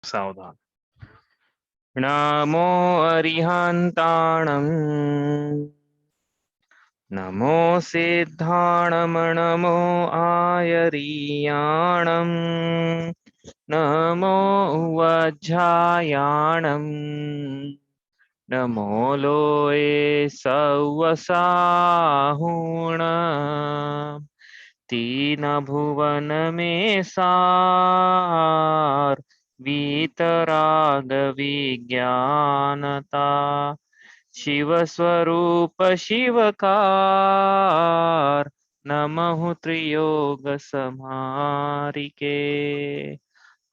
सावधान। नमो अरिहन्ताणम् नमो सिद्धाणम् नमो आयरीयाणम् नमो वज्झायाणम् नमो लोये सवसाहुण तीन भुवन में सार वीतराग विज्ञानता शिव स्वरूप शिवकार नमः त्रियोग समारिके।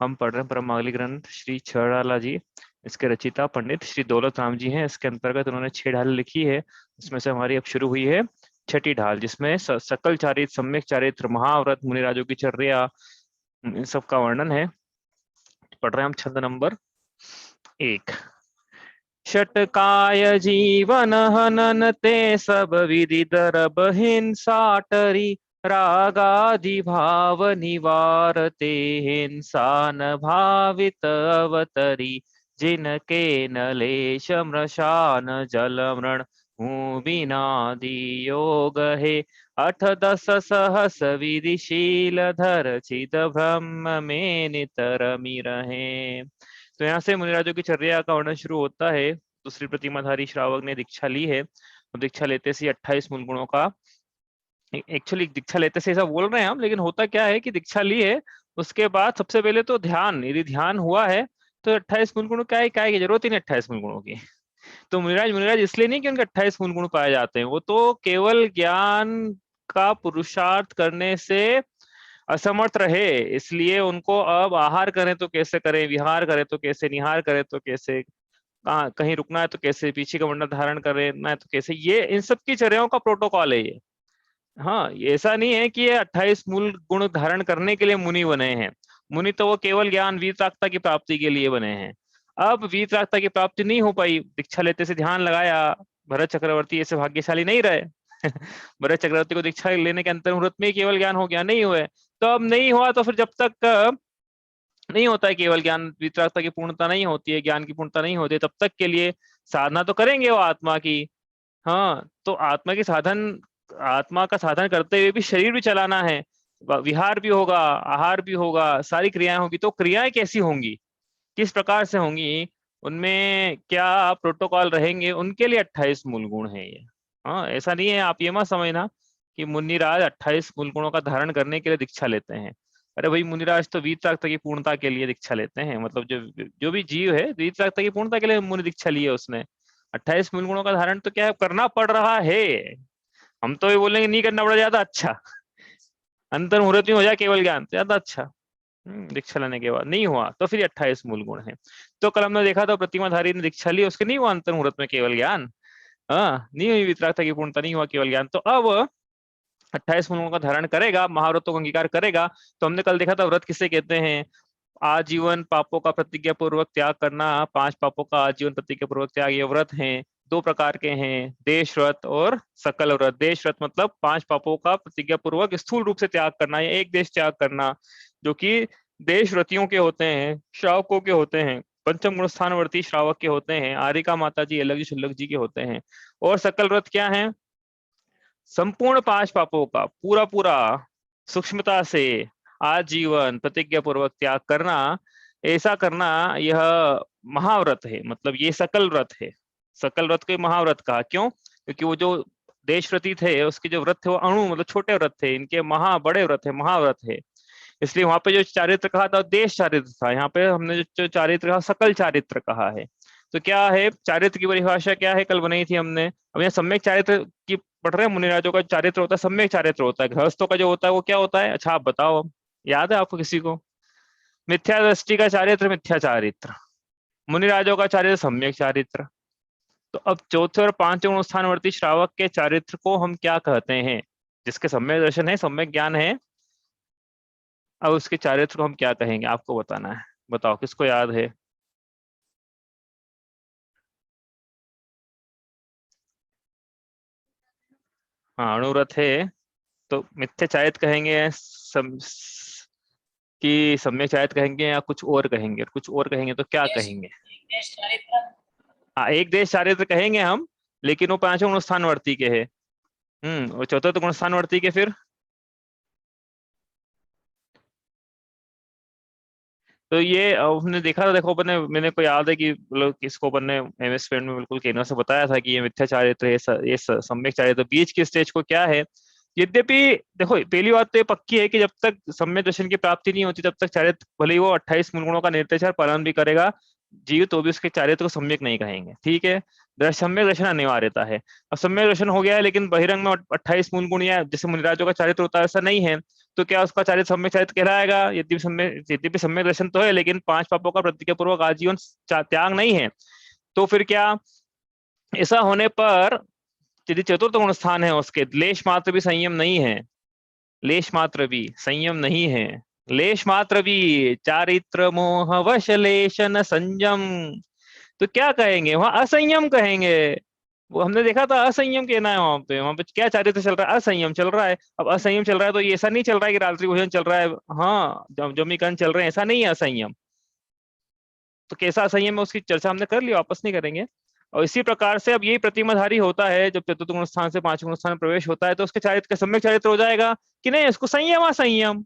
हम पढ़ रहे हैं परमावली ग्रंथ श्री छड़ाला जी। इसके रचिता पंडित श्री दौलत राम जी हैं। इसके अंतर्गत उन्होंने 6 ढाल लिखी है। इसमें से हमारी अब शुरू हुई है छठी ढाल, जिसमें सकल चारित्र, सम्यक चारित्र, महाव्रत, मुनिराजों की चर्या, इन सब का वर्णन है। पढ़ रहे हैं हम छंद नंबर 1। षटकाय जीवन हनन ते सब विधि दरब हिंसाटरी रागादि भाव निवारते हिंसा न भावित अवतरी जिनके नलेश मृषान जल मृण भूमिनादि योग है 8-10 सहस विधिशील धर चिद ब्रह्म में नितरमि रहे। तो यहाँ से मुनिराजों की चर्या का वर्णन शुरू होता है। दूसरी प्रतिमाधारी श्रावक ने दीक्षा ली है और दीक्षा लेते से 28 मूल गुणों का, एक्चुअली दीक्षा लेते से ऐसा बोल रहे हैं हम, लेकिन होता क्या है कि दीक्षा ली है, उसके बाद सबसे पहले तो ध्यान, यदि ध्यान हुआ है तो 28 मूल गुण क्या है की जरूरत ही नहीं 28 मूल गुणों की। तो मुनिराज मुनिराज इसलिए नहीं कि उनके 28 मूल गुण पाए जाते हैं, वो तो केवल ज्ञान का पुरुषार्थ करने से असमर्थ रहे, इसलिए उनको अब आहार करें तो कैसे करें, विहार करें तो कैसे, निहार करें तो कैसे, कहाँ कहीं रुकना है तो कैसे, पीछे का मंडल धारण करना है तो कैसे, ये इन सब की चर्याओं का प्रोटोकॉल है ये। हाँ, ये ऐसा नहीं है कि ये 28 मूल गुण धारण करने के लिए मुनि बने हैं। मुनि तो वो केवल ज्ञान वीतरागता की प्राप्ति के लिए बने हैं। अब वीतरागता की प्राप्ति नहीं हो पाई, दीक्षा लेते से ध्यान लगाया, भरत चक्रवर्ती ऐसे भाग्यशाली नहीं रहे। भरत चक्रवर्ती को दीक्षा लेने के अंतर मुहूर्त में केवल ज्ञान हो गया, नहीं हुए। तो अब नहीं हुआ तो फिर जब तक नहीं होता है केवल ज्ञान, वितरागता की पूर्णता नहीं होती है, ज्ञान की पूर्णता नहीं होती है, तब तक के लिए साधना तो करेंगे वो आत्मा की। हाँ, तो आत्मा की साधन, आत्मा का साधन करते हुए भी शरीर भी चलाना है, विहार भी होगा, आहार भी होगा, सारी क्रियाएं होगी। तो क्रियाएं कैसी होंगी, किस प्रकार से होंगी, उनमें क्या प्रोटोकॉल रहेंगे, उनके लिए 28 मूल गुण है ये। हाँ, ऐसा नहीं है, आप ये मत समझना कि मुनिराज 28 मूल गुणों का धारण करने के लिए दीक्षा लेते हैं। अरे भाई, मुनिराज तो वीतरागता की पूर्णता के लिए दीक्षा लेते हैं, मतलब जो जो भी जीव है वीतरागता की पूर्णता के लिए मुनि दीक्षा ली है उसने। 28 मूल गुणों का धारण तो क्या है, करना पड़ रहा है। हम तो ये बोलेंगे नहीं करना पड़ा ज्यादा अच्छा, अंतर मुहूर्त में हो जाए केवल ज्ञान तो ज्यादा अच्छा। दीक्षा लेने के बाद नहीं हुआ तो फिर 28 मूल गुण है। तो कल हमने देखा था प्रतिमाधारी ने दीक्षा ली, उसके नहीं हुआ अंतर मुहूर्त में केवल ज्ञान, हाँ नहीं हुई वितरागता की पूर्णता, नहीं हुआ केवल ज्ञान। तो अब 28 मूलों का धारण करेगा, महाव्रतों का अंगीकार करेगा। तो हमने कल देखा था व्रत किसे कहते हैं, आजीवन पापों का प्रतिज्ञा पूर्वक त्याग करना, 5 पापों का आजीवन प्रतिज्ञा पूर्वक त्याग, ये व्रत हैं। 2 प्रकार के हैं, देश व्रत और सकल व्रत। देश व्रत मतलब 5 पापों का प्रतिज्ञा पूर्वक स्थूल रूप से त्याग करना या एक देश त्याग करना, जो कि देश व्रतियों के होते हैं, श्रावकों के होते हैं, पंचम गुण स्थानवर्ती श्रावक के होते हैं, आरिका माता जी, अलग जी शुल्लक जी के होते हैं। और सकल व्रत क्या है, संपूर्ण 5 पापों का पूरा पूरा सूक्ष्मता से आजीवन प्रतिज्ञा पूर्वक त्याग करना, ऐसा करना, यह महाव्रत है। मतलब ये सकल व्रत है। सकल व्रत को महाव्रत कहा, क्यों? क्योंकि वो जो देश व्रती थे उसके जो व्रत थे वो अणु मतलब छोटे व्रत थे, इनके महा बड़े व्रत है, महाव्रत है। इसलिए वहां पे जो चारित्र कहा था देश चारित्र था, यहाँ पे हमने जो चारित्र कहा सकल चारित्र कहा है। तो क्या है चारित्र की परिभाषा, क्या है, कल बनाई थी हमने। अब यहाँ सम्यक चारित्र की पढ़ रहे हैं। मुनिराजों का चारित्र होता है, सम्यक चारित्र होता है। गृहस्थों का जो होता है वो क्या होता है, अच्छा आप बताओ, याद है आपको किसी को? मिथ्या दृष्टि का चारित्र मिथ्या चारित्र, मुनिराजों का चारित्र सम्यक चारित्र। तो अब चौथे और पांचवें गुण स्थानवर्ती श्रावक के चारित्र को हम क्या कहते हैं, जिसके सम्यक दर्शन है, सम्यक ज्ञान है, अब उसके चारित्र को हम क्या कहेंगे, आपको बताना है। बताओ किसको याद है? हाँ, अणुव्रत है, तो मिथ्या चारित्र कहेंगे। कि सम्यक चारित्र कहेंगे या कुछ और कहेंगे? कुछ और कहेंगे तो क्या कहेंगे? हाँ, एक देश चारित्र कहेंगे हम, लेकिन वो पांचों गुण स्थानवर्ती के है। और चतुर्थ गुण स्थानवर्ती के फिर? तो ये हमने देखा था, देखो अपन ने, मेरे को याद है कि मतलब किसको अपन ने एमएस फील्ड में बिल्कुल केंद्र से बताया था कि ये मिथ्या चारित्र है, सम्यक चारित्र बीच की स्टेज को क्या है। यद्यपि देखो, पहली बात तो ये पक्की है कि जब तक सम्यक दर्शन की प्राप्ति नहीं होती तब तक चारित्र, भले ही वो 28 मूल गुणों का निर्देश पालन भी करेगा जीव, तो भी उसके चारित्र को सम्यक नहीं कहेंगे। ठीक है, सम्यक दर्शन अनिवार्यता है। अब सम्यक दर्शन हो गया है, लेकिन बहिरंग में 28 मूल गुण या जैसे मुनिराजों का चारित्र होता है ऐसा नहीं है, तो क्या उसका चारित्र सम्यक चारित्र कहलाएगा? यद्यपि सम्यक दर्शन तो है, लेकिन 5 पापों का प्रतिज्ञा पूर्वक आजीवन त्याग नहीं है। तो फिर क्या, ऐसा होने पर यदि चतुर्थ गुण स्थान है उसके, लेश मात्र भी संयम नहीं है, लेश मात्र भी संयम नहीं है, लेश मात्र भी चारित्र मोह वश लेशन संयम, तो क्या कहेंगे? वहां असंयम कहेंगे। वो हमने देखा था, असंयम कहना है वहां पे क्या चारित्र चल रहा है? असंयम चल रहा है। अब असंयम चल रहा है तो ये ऐसा नहीं चल रहा है कि रात्रि भोजन चल रहा है, हाँ, जमीकरण चल रहे हैं, ऐसा नहीं है असंयम। तो कैसा असंयम है उसकी चर्चा हमने कर ली, वापस नहीं करेंगे। और इसी प्रकार से अब यही प्रतिमाधारी होता है, जब चतुर्थ गुण स्थान से पांच गुण स्थान में प्रवेश होता है तो उसके चारित्र का सम्यक चारित्र हो जाएगा कि नहीं? उसको संयम असंयम,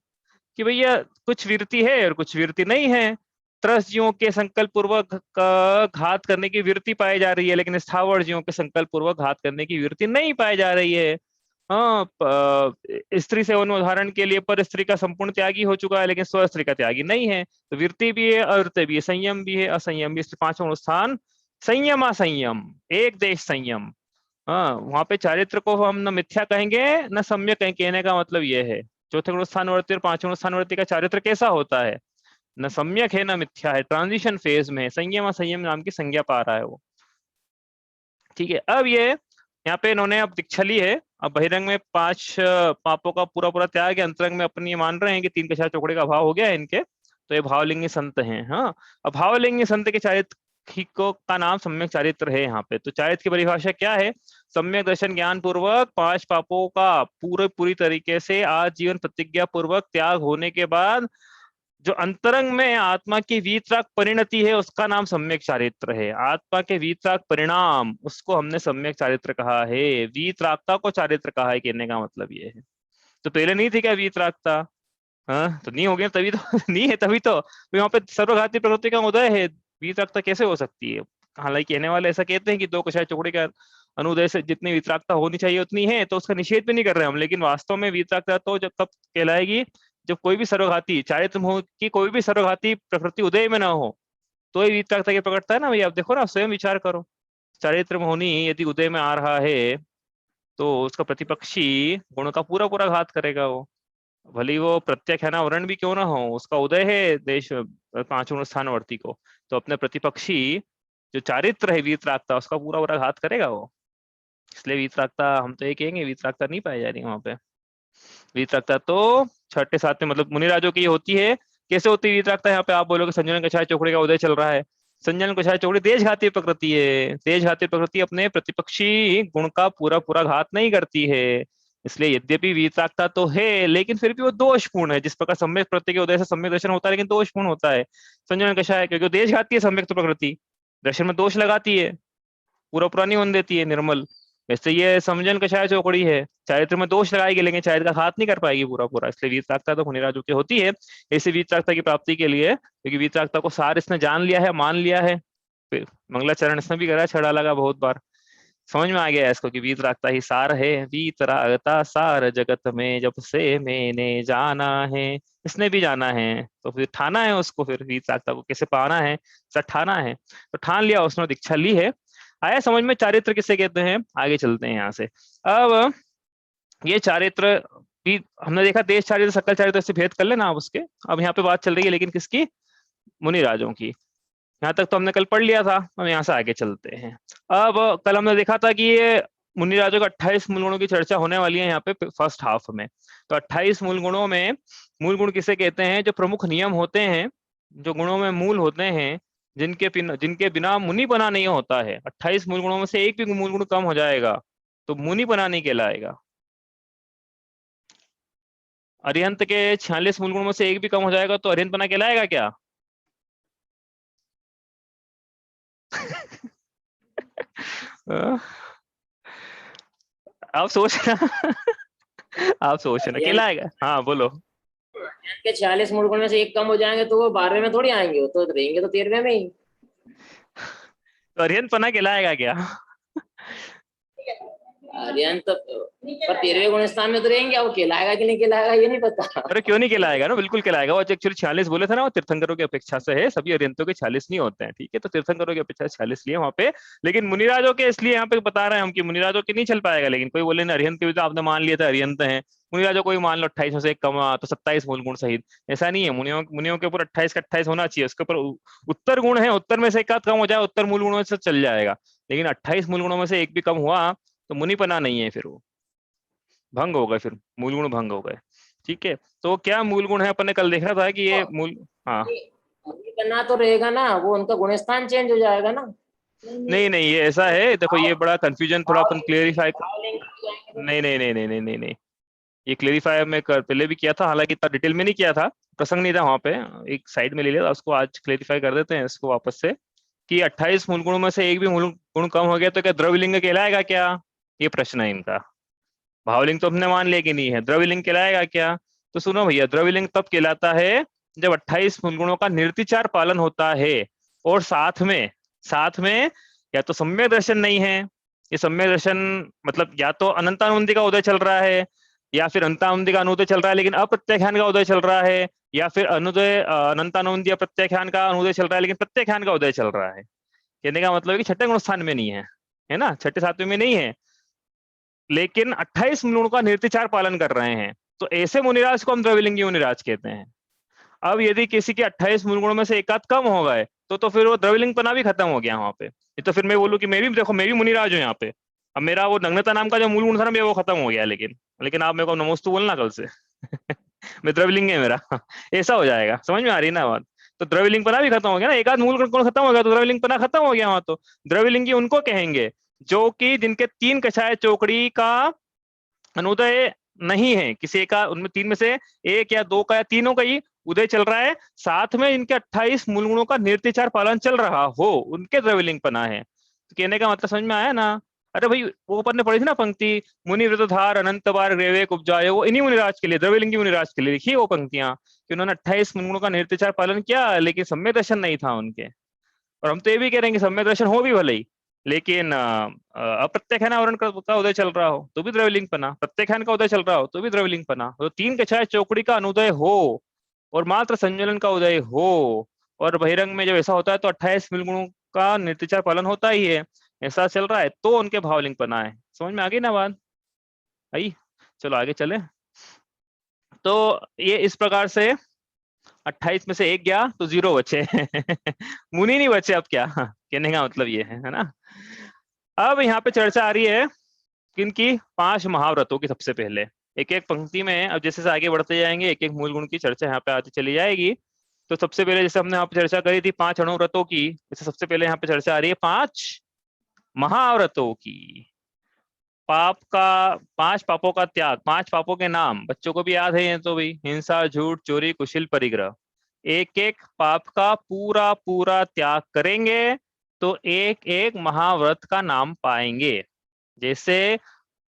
कि भैया कुछ विरति है और कुछ विरति नहीं है। त्रस्त जीवों के संकल्प पूर्वक का घात करने की विरति पाई जा रही है, लेकिन स्थावर जीवों के संकल्प पूर्वक घात करने की विरति नहीं पाई जा रही है। हाँ, स्त्री सेवन उदाहरण के लिए पर स्त्री का संपूर्ण त्यागी हो चुका है, लेकिन स्व स्त्री का त्यागी नहीं है। तो विरति भी है, अवृत्ति भी है, संयम भी है, असंयम भी। इसलिए पांचों स्थान संयम असंयम, एक देश संयम। हाँ, वहां पे चारित्र को हम न मिथ्या कहेंगे न सम्यक कहेंगे, कहने का मतलब ये है। चौथे गुण स्थानवर्ती और पांचवें गुण स्थानवर्ती का चारित्र कैसा होता है? न सम्यक है न मिथ्या है, ट्रांजिशन फेज में है, संयम असंयम नाम की संज्ञा पा रहा है वो। ठीक है, अब ये यहाँ पे इन्होंने अब दीक्षा ली है। अब बहिरंग में 5 पापों का पूरा पूरा त्याग है, अंतरंग में अपन ये मान रहे हैं कि 3 कछार चौकड़े का भाव हो गया है इनके, तो ये भावलिंगी संत हैं। हाँ, अब भावलिंगी संत के चारित्र को का नाम सम्यक चारित्र है यहाँ पे। तो चारित्र की परिभाषा क्या है? सम्यक दर्शन ज्ञान पूर्वक 5 पापों का पूरी तरीके से आजीवन प्रतिज्ञा पूर्वक त्याग होने के बाद जो अंतरंग में आत्मा की वीतराग परिणति है उसका नाम सम्यक चारित्र है। आत्मा के वीतराग परिणाम, उसको हमने सम्यक चारित्र कहा है। वीतरागता को चारित्र कहा है, कहने का मतलब ये है। तो पहले नहीं थी क्या वीतरागता? हाँ, तो नहीं हो गया तभी तो नहीं है, तभी तो यहाँ पे सर्वघाती प्रकृति का उदय है, वीतरागता कैसे हो सकती है? हालांकि कहने वाले ऐसा कहते हैं कि 2 कषाय चौकड़ी का अनुदय से जितनी वीतरागता होनी चाहिए उतनी है, तो उसका निषेध भी नहीं कर रहे हम, लेकिन वास्तव में वीतरागता तो जब कब कहलाएगी? जब कोई भी सर्वघाती चारित्र मोह की कोई भी सर्वघाती प्रकृति उदय में ना हो, तो ही वीतरागता की प्रकटता है ना भैया। आप देखो ना, स्वयं विचार करो, चारित्र मोहनी यदि उदय में आ रहा है तो उसका प्रतिपक्षी गुण का पूरा पूरा घात करेगा वो, भले ही वो प्रत्यक्ष है ना, वर्ण भी क्यों ना हो, उसका उदय है देश पांचवें स्थानवर्ती को, तो अपने प्रतिपक्षी जो चारित्र है वीतरागता, उसका पूरा पूरा घात करेगा वो। इसलिए वीतरागता हम तो ये कहेंगे, वीतरागता नहीं पाई जा रही वहां पे। वीतरागता तो छठे सातवें मतलब मुनिराजों की होती है। कैसे होती है वीतरागता? यहाँ पे आप बोलोगे संजन कछाय चौकड़ी का उदय चल रहा है। संजन कछाय चौकड़ी देशघाती प्रकृति है, देशघाती प्रकृति अपने प्रतिपक्षी गुण का पूरा पूरा घात नहीं करती है। इसलिए यद्यपि वीतरागता तो है, लेकिन फिर भी वो दोषपूर्ण है। जिस प्रकार सम्यक प्रत्यय के उदय से सम्यक दर्शन होता है, लेकिन दोषपूर्ण होता है संजन कछाय, क्योंकि वो देशघाती है सम्यक प्रकृति, दर्शन में दोष लगाती है, पूरा पूरा नहीं होने देती है निर्मल। वैसे ये समझन कषाय चौकड़ी है, चारित्र में दोष लगाएगी लेकिन चारित्र का हाथ नहीं कर पाएगी पूरा पूरा। इसलिए वीतरागता तो मुनिराजों की होती है। ऐसी वीतरागता की प्राप्ति के लिए, क्योंकि वीतरागता को सार इसने जान लिया है, मान लिया है, फिर मंगलाचरण इसने भी करा, छड़ा लगा बहुत बार, समझ में आ गया है इसको कि वीतरागता ही सार है। वीतरागता सार जगत में जब से मैंने जाना है, इसने भी जाना है, तो फिर ठाना है उसको, फिर वीतरागता को कैसे पाना है, सब ठाना है। तो ठान लिया उसने, दीक्षा ली है। आया समझ में चारित्र किसे कहते हैं? आगे चलते हैं यहाँ से। अब ये चारित्र भी हमने देखा, देश चारित्र सकल चारित्र से भेद कर लेना आप उसके। अब यहाँ पे बात चल रही है लेकिन किसकी? मुनिराजों की। यहाँ तक तो हमने कल पढ़ लिया था, हम यहाँ से आगे चलते हैं। अब कल हमने देखा था कि ये मुनिराजों के 28 मूल गुणों की चर्चा होने वाली है यहाँ पे फर्स्ट हाफ में। तो 28 मूल गुणों में, मूल गुण किसे कहते हैं? जो प्रमुख नियम होते हैं, जो गुणों में मूल होते हैं, जिनके बिना मुनि बना नहीं होता है। 28 मूल गुणों में से एक भी मूल गुण कम हो जाएगा तो मुनि बना नहीं कहलाएगा। अरिहंत के 46 मूल गुणों में से एक भी कम हो जाएगा तो अरिहंत बना कहलाएगा क्या? आप सोचना। आप सोचना अरिहंत कहलाएगा, हाँ बोलो। के 46 मूल गुण में से एक कम हो जाएंगे तो वो 12वें में थोड़ी आएंगे, वो तो रहेंगे तो 13वें में ही। तो अरिहंत बना कहलाएगा क्या? अरिहंत पर 13वें गुण स्थान में तो रहेंगे, वो कहलाएगा कि नहीं कहलाएगा ये नहीं पता। अरे क्यों नहीं कहलाएगा ना, बिल्कुल कहलाएगा। वो एक्चुअली 46 बोले थे ना, वो तीर्थंकरों की अपेक्षा से है, सभी अरिहंतों के 46 नहीं होते हैं, ठीक है। तो तीर्थंकरों की अपेक्षा 46 लिए वहाँ पे। लेकिन मुनिराजों के इसलिए यहाँ पे बता रहे हैं हम कि मुनिराजों के नहीं चल पाएगा। लेकिन कोई बोले ना अरिहंत के भी तो आपने मान लिया था अरिहंत है, मुनिराजों को भी मान लो 28 में से एक कम हुआ तो 27 मूल गुण सहित। ऐसा नहीं है, मुनियों मुनियों के ऊपर 28 का 28 होना चाहिए, उसके ऊपर उत्तर गुण है, उत्तर में से एक आध कम हो जाए, उत्तर मूल गुणों से चल जाएगा। लेकिन 28 मूल गुणों में से एक भी कम हुआ तो मुनिपना नहीं है, फिर वो भंग हो गए, फिर मूल गुण भंग हो गए। ठीक है, तो क्या मूल गुण है अपन ने कल देखा था कि ये मूल। हाँ। अभी करना तो रहेगा ना, वो उनका गुण स्थान चेंज हो जाएगा ना। नहीं नहीं, ये ऐसा है, देखो ये बड़ा कंफ्यूजन थोड़ा अपन क्लेरिफाई। भावलिंग नहीं नहीं नहीं नहीं नहीं नहीं नहीं, ये क्लेरिफाई मैं पहले भी किया था, हालांकि इतना डिटेल में नहीं किया था, प्रसंग नहीं था वहां पे, एक साइड में ले लिया था उसको। आज क्लेरिफाई कर देते हैं इसको वापस से कि 28 मूल गुणों में से एक भी मूल गुण कम हो गया तो क्या द्रव्यलिंग कहलाएगा क्या? ये प्रश्न है इनका। भावलिंग तो हमने मान लिया कि नहीं है, द्रव्यलिंग कहलाएगा क्या? तो सुनो भैया, द्रव्यलिंग तब कहलाता है जब 28 मूल गुणों का निर्विचार पालन होता है, और साथ में या तो सम्यक दर्शन नहीं है। ये सम्यक दर्शन मतलब या तो अनंतानुबंधी का उदय चल रहा है, या फिर अंतानुबंधी का अनुदय चल रहा है लेकिन अप्रत्याख्यान का उदय चल रहा है, या फिर अनुदय अनंतानुबंधी अप्रत्याख्यान का अनुदय चल रहा है लेकिन प्रत्याख्यान का उदय चल रहा है। कहने का मतलब है कि छठे गुण स्थान में नहीं है ना, छठे सातवें में नहीं है, लेकिन 28 गुणों का निर्विचार पालन कर रहे हैं, तो ऐसे मुनिराज को हम द्रव्यलिंगी मुनिराज कहते हैं। अब यदि किसी के 28 मूल गुणों में से एक आध कम हो गए तो फिर वो द्रव्यलिंग पना भी खत्म हो गया वहां पे। ये तो फिर मैं बोलूँ कि मैं भी देखो, मैं भी मुनिराज हूँ यहाँ पे, अब मेरा वो नग्नता नाम का जो मूल गुण था ना मेरा, वो खत्म हो गया। लेकिन लेकिन आप मेरे को नमोस्तु बोलना कल से। मैं द्रव्यलिंग है मेरा। ऐसा हो जाएगा, समझ में आ रही ना बात? तो द्रव्यलिंग पना भी खत्म हो गया ना, एक आध मूल गुण खत्म हो गया तो द्रव्यलिंग पना खत्म हो गया वहां। तो द्रव्यलिंगी उनको कहेंगे जो कि जिनके तीन कषाय चौकड़ी का अनुदय नहीं है, किसी का उनमें तीन में से एक या दो का या तीनों का ही उदय चल रहा है, साथ में इनके 28 मूल गुणों का निर्विचार पालन चल रहा हो, उनके द्रव्यलिंग पना है। तो कहने का मतलब समझ में आया ना? अरे भाई वो ऊपर ने पढ़ी थी ना पंक्ति, मुनि व्रतधार अनंत बार ग्रेवेक उपजाए, वो इन्हीं मुनिराज के लिए, द्रव्यलिंगी मुनिराज के लिए लिखी है वो पंक्तियां, कि उन्होंने 28 मूल गुणों का निर्विचार पालन किया लेकिन सम्यक दर्शन नहीं था उनके। और हम तो ये भी कह रहे हैं कि सम्यक दर्शन हो भी भले ही, लेकिन अप्रत्याख्यान आवरण का उदय चल रहा हो तो भी द्रव्यलिंग पना, प्रत्याख्यान का उदय चल रहा हो तो भी द्रव्यलिंग पना। तो तीन कछाय चौकड़ी का अनुदय हो और मात्र संयोजन का उदय हो, और बहिरंग में जब ऐसा होता है तो 28 गुणों का निर्विचार पालन होता ही है, ऐसा चल रहा है तो उनके भावलिंग पना है। समझ में आ गई ना बात? आई, चलो आगे चले। तो ये इस प्रकार से 28 में से एक गया तो 0 बचे। मुनि नहीं बचे अब, क्या कहने का मतलब ये है ना? अब यहाँ पे चर्चा आ रही है किनकी, 5 महाव्रतों की। सबसे पहले एक एक पंक्ति में, अब जैसे से आगे बढ़ते जाएंगे एक एक मूल गुण की चर्चा यहाँ पे आती चली जाएगी। तो सबसे पहले जैसे हमने यहाँ पे चर्चा करी थी 5 अणुव्रतों की, जैसे सबसे पहले यहाँ पे चर्चा आ रही है 5 महाव्रतों की। पाप का, 5 पापों का त्याग, 5 पापों के नाम बच्चों को भी याद है ये तो भाई, हिंसा, झूठ, चोरी, कुशिल, परिग्रह। एक एक पाप का पूरा पूरा त्याग करेंगे तो एक एक महाव्रत का नाम पाएंगे। जैसे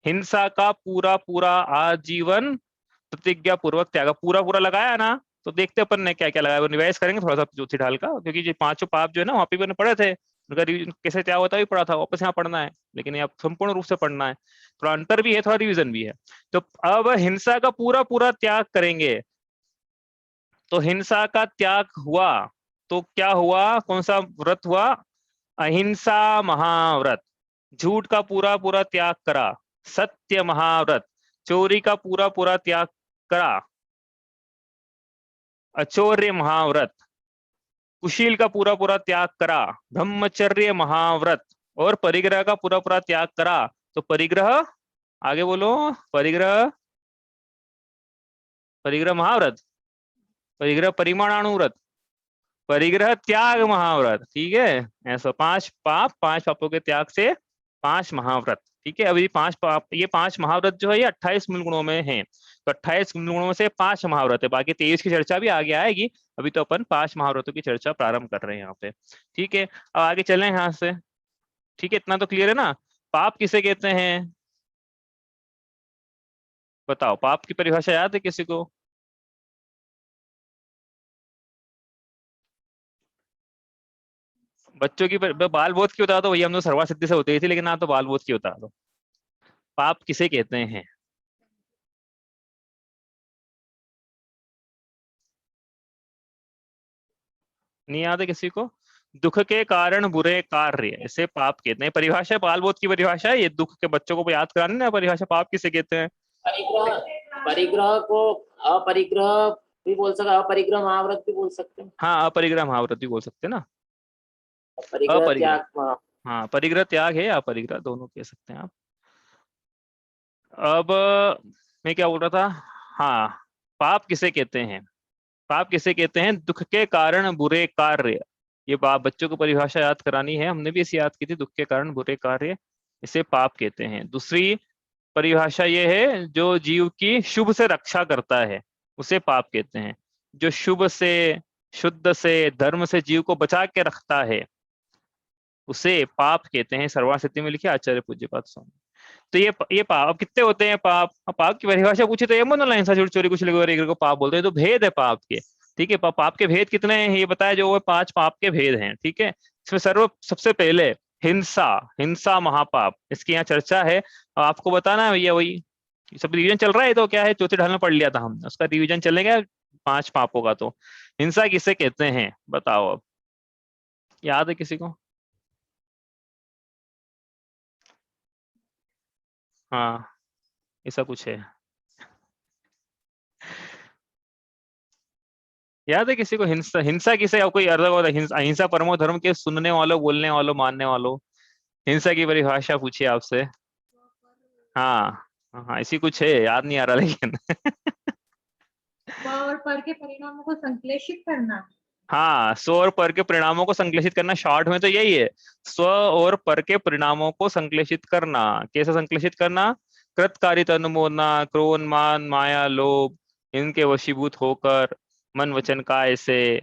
हिंसा का पूरा पूरा आजीवन प्रतिज्ञा पूर्वक त्याग, पूरा पूरा लगाया ना, तो देखते अपन ने क्या क्या लगाया, वो रिवाइज करेंगे थोड़ा सा ज्योति ढाल का, क्योंकि जो पांचों पाप जो है ना वहां पे भी पढ़े थे, उनका रिवीजन कैसे त्याग होता भी पढ़ा था, वापस यहाँ पढ़ना है, लेकिन ये संपूर्ण रूप से पढ़ना है, थोड़ा अंतर भी है थोड़ा रिविजन भी है। तो अब हिंसा का पूरा पूरा त्याग करेंगे, तो हिंसा का त्याग हुआ तो क्या हुआ, कौन सा व्रत हुआ? अहिंसा महाव्रत। झूठ का पूरा पूरा त्याग करा, सत्य महाव्रत। चोरी का पूरा पूरा त्याग करा, अचौर्य महाव्रत। कुशील का पूरा पूरा त्याग करा, ब्रह्मचर्य महाव्रत। और परिग्रह का पूरा पूरा त्याग करा, तो परिग्रह, आगे बोलो, परिग्रह, परिग्रह महाव्रत, परिग्रह परिमाणानुव्रत, परिग्रह त्याग महाव्रत। ठीक है, ऐसा 5 पाप, 5 पापों के त्याग से 5 महाव्रत। ठीक है, अभी पांच पाप, ये 5 महाव्रत जो है ये 28 मूल गुणों में है। तो 28 मूल गुणों में से 5 महाव्रत है, बाकी 23 की चर्चा भी आगे आएगी। अभी तो अपन 5 महाव्रतों की चर्चा प्रारंभ कर रहे हैं यहाँ पे। ठीक है, अब आगे चलें यहाँ से। ठीक है, इतना तो क्लियर है ना। पाप किसे कहते हैं, बताओ, पाप की परिभाषा याद है किसी को? बच्चों की बाल बोध की बता दो भैया, हम तो सर्वा सिद्धि से होती थी, लेकिन आप तो बाल बोध की बता दो। पाप किसे कहते हैं? नहीं याद है किसी को? दुख के कारण बुरे कार्य, इसे पाप कहते हैं। परिभाषा बाल बोध की परिभाषा है ये, दुख के बच्चों को याद कराने ना परिभाषा, पाप किसे कहते हैं? परिग्रह, परिग्रह को अपरिग्रह भी बोल सकते, अपरिग्रह महाव्रत भी बोल सकते हैं। हाँ, अपरिग्रह महाव्रत भी बोल सकते हैं ना। परिग्रह अपरिग्रह, त्याग, हाँ। हाँ, परिग्रह त्याग है या अपरिग्रह दोनों कह सकते हैं आप। अब मैं क्या बोल रहा था, हाँ, पाप किसे कहते हैं? पाप किसे कहते हैं? दुख के कारण बुरे कार्य। ये बाप बच्चों को परिभाषा याद करानी है, हमने भी इसे याद की थी, दुख के कारण बुरे कार्य, इसे पाप कहते हैं। दूसरी परिभाषा ये है, जो जीव की शुभ से रक्षा करता है उसे पाप कहते हैं। जो शुभ से, शुद्ध से, धर्म से जीव को बचा के रखता है उसे पाप कहते हैं। सर्वासिद्धि में लिखे आचार्य पूज्यपाद स्वामी। तो ये पाप कितने होते हैं? पाप, पाप की परिभाषा पूछे तो ये मन हिंसा झूठ चोरी कुछ लोग को पाप बोलते हैं, तो भेद है पाप के। ठीक है, पाप के भेद कितने हैं ये बताया, जो वो 5 पाप के भेद हैं। ठीक है, इसमें सबसे पहले हिंसा, हिंसा महापाप, इसकी यहाँ चर्चा है। आपको बताना है भैया, वही सब रिवीजन चल रहा है, तो क्या है चौथे ढाल में पढ़ लिया था हमने, उसका रिवीजन चलेगा 5 पापों का। तो हिंसा किसे कहते हैं बताओ अब, याद है किसी को? हाँ, ऐसा कुछ है, याद है किसी को? हिंसा, हिंसा किसे, कोई अलग और हिंसा, अहिंसा परमो धर्म के सुनने वालों, बोलने वालों, मानने वालों, हिंसा की परिभाषा पूछिए आपसे। हाँ, हाँ, इसी कुछ है, याद नहीं आ रहा लेकिन स्व और पर के परिणामों को संश्लेषित करना। हाँ, स्व और पर के परिणामों को संश्लेषित करना, शॉर्ट में तो यही है, स्व और पर के परिणामों को संश्लेषित करना। कैसे संश्लेषित करना? कृतकारिता अनुमोदना, क्रोध, मान, माया, लोभ, इनके वशीभूत होकर मन वचन काय से,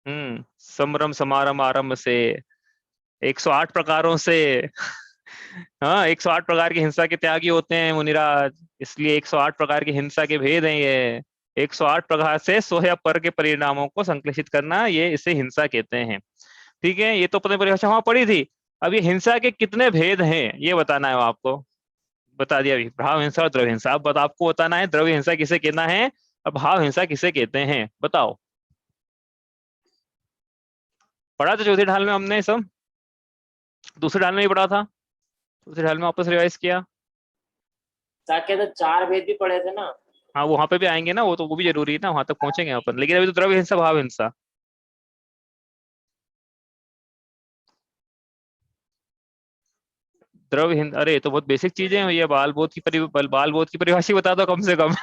संभ्रम समारंभ आरंभ से, 108 प्रकारों से हाँ, 108 प्रकार की हिंसा के त्यागी होते हैं मुनिराज, इसलिए 108 प्रकार की हिंसा के भेद हैं ये। 108 प्रकार से स्व या पर के परिणामों को संश्लेषित करना, ये इसे हिंसा कहते हैं। ठीक है, ये तो अपने परिभाषा वहां पढ़ी थी। अब ये हिंसा के कितने भेद हैं ये बताना है आपको। बता दिया अभी, भाव हिंसा और द्रव्य हिंसा। अब आपको बताना है द्रव्य हिंसा किसे कहना है, अब भाव हिंसा किसे कहते हैं बताओ। पढ़ा तो चौथे ढाल में हमने सब, दूसरे ढाल में ही पढ़ा था, दूसरे ढाल में वापस रिवाइज किया। ताकि तो 4 वेद भी पढ़े थे ना। हाँ, वो वहां पे भी आएंगे ना, वो तो वो भी जरूरी है ना, वहां तक पहुंचेंगे अपन, लेकिन अभी तो द्रव्य हिंसा भाव हिंसा। द्रव्य हिंसा, अरे ये तो बहुत बेसिक चीजें हैं, ये बाल बोध की परिभाषा बता दो कम से कम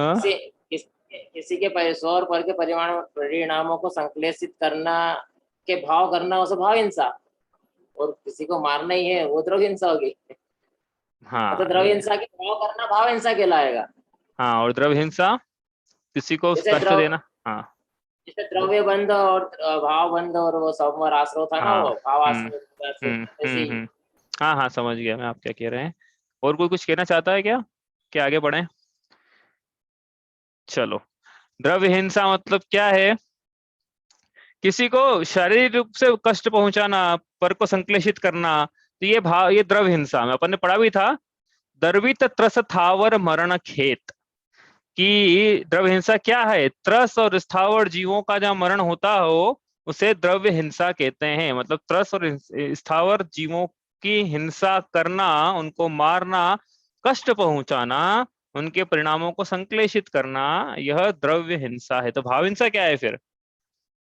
हाँ, किसी किसी के स्व और पर के परिणामों को संश्लेषित करना के भाव करना, उसे भाव हिंसा। और किसी को मारना ही है, वो द्रव्य हिंसा होगी। हाँ, मतलब द्रव्य हिंसा के भाव करना भाव हिंसा कहलाएगा। हाँ, और द्रव्य हिंसा किसी को जैसे कष्ट देना। हाँ, जैसे द्रव्य बंध और भाव बंध, और वो समवर आश्रय था ना, हाँ, वो भाव हम्म, आश्रय ऐसे ही। हाँ, हाँ, समझ गया मैं आप क्या कह रहे हैं। और कोई कुछ कहना चाहता है क्या, क्या आगे बढ़े? चलो, द्रव्य हिंसा मतलब क्या है? किसी को शारीरिक रूप से कष्ट पहुंचाना, पर को संश्लेषित करना, तो ये भाव, ये द्रव्य हिंसा में अपन ने पढ़ा भी था। द्रवित त्रस थावर मरण खेत, कि द्रव्य हिंसा क्या है? त्रस और स्थावर जीवों का जहाँ मरण होता हो उसे द्रव्य हिंसा कहते हैं। मतलब त्रस और स्थावर जीवों की हिंसा करना, उनको मारना, कष्ट पहुंचाना, उनके परिणामों को संश्लेषित करना, यह द्रव्य हिंसा है। तो भाव हिंसा क्या है फिर?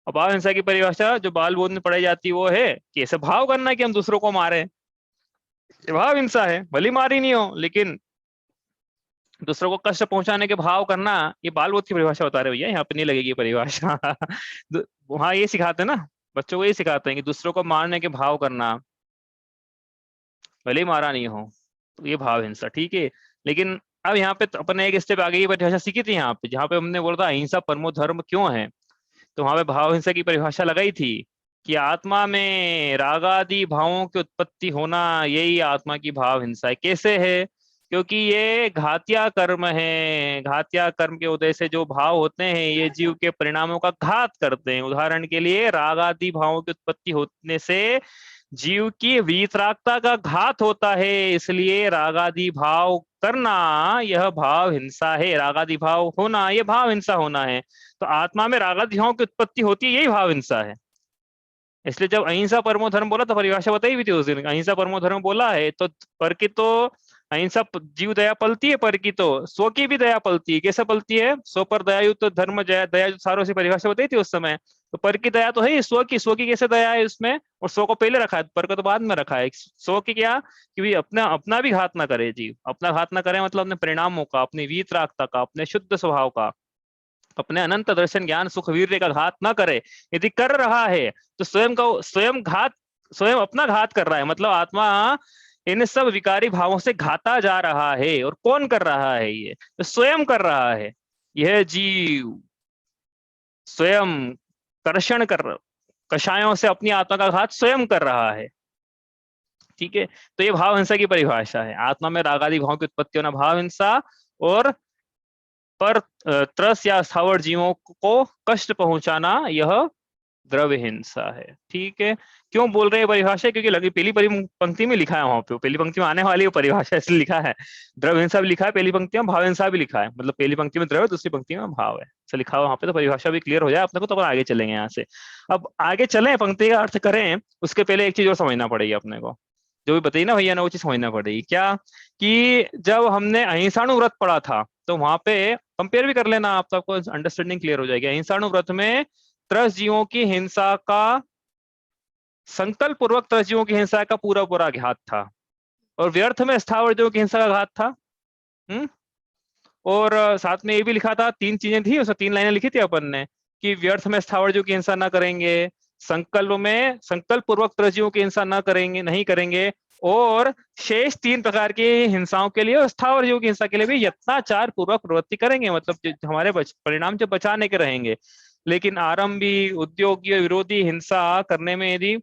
और भाव हिंसा की परिभाषा जो बाल बोध में पढ़ाई जाती है वो है कि ऐसे भाव करना कि हम दूसरों को मारे, ये भाव हिंसा है। भली मारी नहीं हो लेकिन दूसरों को कष्ट पहुंचाने के भाव करना, ये बाल बोध की परिभाषा बता रहे भैया, यहाँ पे नहीं लगेगी परिभाषा वहां ये सिखाते हैं ना, बच्चों को ये सिखाते हैं कि दूसरों को मारने के भाव करना, भले ही मारा नहीं हो, तो ये भाव हिंसा, ठीक है। लेकिन अब यहाँ पे अपन ने एक स्टेप आगे की परिभाषा सीखी थी, यहाँ पे जहाँ पे हमने बोला था अहिंसा परमो धर्म क्यों है, तो वहां पे भाव हिंसा की परिभाषा लगाई थी कि आत्मा में रागादि भावों की उत्पत्ति होना, यही आत्मा की भाव हिंसा है। कैसे है? क्योंकि ये घातिया कर्म है, घातिया कर्म के उदय से जो भाव होते हैं ये जीव के परिणामों का घात करते हैं। उदाहरण के लिए रागादि भावों की उत्पत्ति होने से जीव की वीतरागता का घात होता है, इसलिए रागादि भाव करना यह भाव हिंसा है, रागादि भाव होना यह भाव हिंसा होना है। तो आत्मा में रागादि भावों की उत्पत्ति होती है, यही भाव हिंसा है। इसलिए जब अहिंसा परमो धर्म बोला तो परिभाषा बताई भी थी उस दिन, अहिंसा परमो धर्म बोला है तो पर की तो अहिंसा जीव दया पलती है, पर की तो स्व की भी दया पलती है। कैसे पलती है? स्व पर दयायुक्त तो धर्म जया दया सारों से परिभाषा बताई थी उस समय। तो पर की दया तो है स्व की, स्व की कैसे दया है उसमें, और स्व को पहले रखा है, पर को तो बाद में रखा है। स्व की क्या कि भी अपना अपना भी घात ना करे जीव, अपना घात ना करे मतलब अपने परिणामों का, अपनी वीतरागता का, अपने शुद्ध स्वभाव का, अपने अनंत दर्शन ज्ञान सुख वीर्य का घात ना करे। यदि कर रहा है तो स्वयं का स्वयं घात, स्वयं अपना घात कर रहा है, मतलब आत्मा इन सब विकारी भावों से घाता जा रहा है। और कौन कर रहा है? ये तो स्वयं कर रहा है, यह जीव स्वयं कर्षण कर, कषायों से अपनी आत्मा का घात स्वयं कर रहा है, ठीक है। तो ये भाव हिंसा की परिभाषा है, आत्मा में रागादि भाव की उत्पत्ति होना भाव हिंसा, और पर त्रस या स्थावर जीवों को कष्ट पहुंचाना यह द्रव्य हिंसा है, ठीक है। क्यों बोल रहे हैं परिभाषा? क्योंकि लगी पहली पंक्ति में लिखा है, वहां पे पहली पंक्ति में आने वाली परिभाषा इसलिए लिखा है। द्रव्य हिंसा भी लिखा है पहली पंक्ति में, भाव हिंसा भी लिखा है, मतलब पहली पंक्ति में द्रव्य, दूसरी पंक्ति में भाव है, ऐसा लिखा हुआ वहां पे। तो परिभाषा भी क्लियर हो जाए अपने को, तो अपन आगे चलेंगे यहाँ से। अब आगे चले, पंक्ति का अर्थ करें, उसके पहले एक चीज और समझना पड़ेगी अपने को, जो भी बताइए ना भैया ना, वो चीज समझना पड़ेगी। क्या कि जब हमने अहिंसाणु व्रत पढ़ा था तो वहां पे कंपेयर भी कर लेना आप, तो आपको अंडरस्टैंडिंग क्लियर हो जाएगी। अहिंसाणु व्रत में त्रस जीवों की हिंसा का, संकल्प पूर्वक त्रस जीवों की हिंसा का पूरा पूरा घात था, और व्यर्थ में स्थावर जीवों की हिंसा का घात था। और साथ में ये भी लिखा था, तीन चीजें थी उसमें, तीन लाइनें लिखी थी अपन ने कि व्यर्थ में स्थावर जीवों की हिंसा ना करेंगे, संकल्प में संकल्प पूर्वक त्रस जीवों की हिंसा ना करेंगे, नहीं करेंगे, और शेष तीन प्रकार की हिंसाओं के लिए, स्थावर जीवों की हिंसा के लिए भी यत्नाचार पूर्वक प्रवृत्ति करेंगे, मतलब हमारे परिणाम जो बचाने के रहेंगे। लेकिन आरंभी उद्योगी विरोधी हिंसा करने में यदि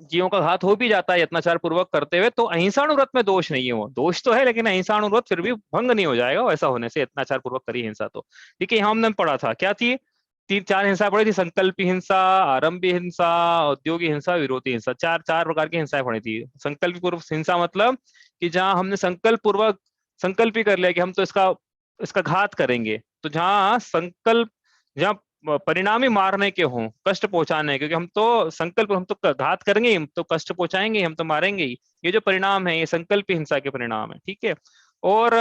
जीवों का घात हो भी जाता है यत्नाचार पूर्वक करते हुए, तो अहिंसाणु व्रत में दोष नहीं है। वो दोष तो है लेकिन अहिंसाणु व्रत फिर भी भंग नहीं हो जाएगा वैसा होने से, यत्नाचार पूर्वक करी हिंसा तो, ठीक है। यहाँ हमने पढ़ा था क्या थी, तीन चार हिंसा पढ़ी थी, संकल्पी हिंसा, आरंभी हिंसा, औद्योगिक हिंसा, विरोधी हिंसा, चार चार प्रकार की हिंसाएं पढ़ी थी। संकल्प पूर्वक हिंसा मतलब कि जहां हमने संकल्प पूर्वक संकल्प ही कर लिया कि हम तो इसका इसका घात करेंगे, तो जहाँ संकल्प, जहाँ परिणाम ही मारने के हों, कष्ट पहुंचाने, क्योंकि हम तो संकल्प, हम तो घात करेंगे, हम तो कष्ट पहुंचाएंगे, हम तो मारेंगे ही, ये जो परिणाम है ये संकल्प हिंसा के परिणाम है, ठीक है। और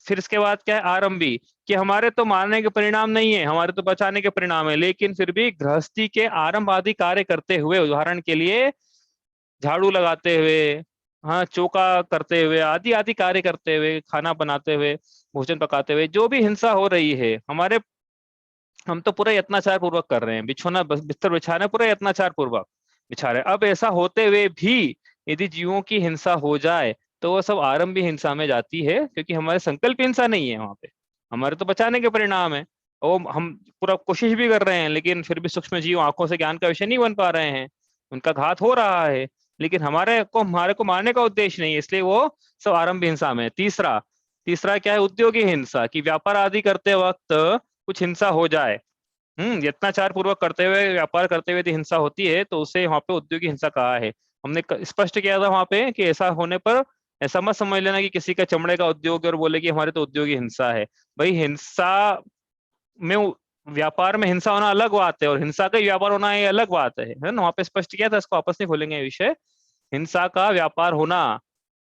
फिर इसके बाद क्या है, आरंभी, कि हमारे तो मारने के परिणाम नहीं है, हमारे तो बचाने के परिणाम है, लेकिन फिर भी गृहस्थी के आरंभ आदि कार्य करते हुए, उदाहरण के लिए झाड़ू लगाते हुए, हाँ चौका करते हुए, आदि आदि कार्य करते हुए, खाना बनाते हुए, भोजन पकाते हुए, जो भी हिंसा हो रही है हमारे, हम तो पूरा यत्नाचार पूर्वक कर रहे हैं, बिछोना बिस्तर बिछाना पूरा यत्नाचार पूर्वक बिछा रहे हैं। अब ऐसा होते हुए भी यदि जीवों की हिंसा हो जाए तो वो सब आरंभी हिंसा में जाती है, क्योंकि हमारे संकल्प हिंसा नहीं है वहां पे, हमारे तो बचाने के परिणाम है। वो हम पूरा कोशिश भी कर रहे हैं लेकिन फिर भी सूक्ष्म जीव आंखों से ज्ञान का विषय नहीं बन पा रहे हैं, उनका घात हो रहा है, लेकिन हमारे को मारने का उद्देश्य नहीं है, इसलिए वो सब आरंभी हिंसा में। तीसरा तीसरा क्या है, उद्योगी हिंसा, की व्यापार आदि करते वक्त कुछ हिंसा हो जाए, यत्नाचार पूर्वक करते हुए, व्यापार करते हुए यदि हिंसा होती है तो उसे वहां पे उद्योगी हिंसा कहा है। हमने स्पष्ट किया था वहां पे कि ऐसा होने पर ऐसा मत समझ लेना कि किसी का चमड़े का उद्योग और बोले कि हमारे तो उद्योगी हिंसा है। भाई हिंसा में, व्यापार में हिंसा होना अलग बात है और हिंसा का व्यापार होना ये अलग बात है ना। वहां पे स्पष्ट किया था, इसको आपस नहीं खोलेंगे विषय। हिंसा का व्यापार होना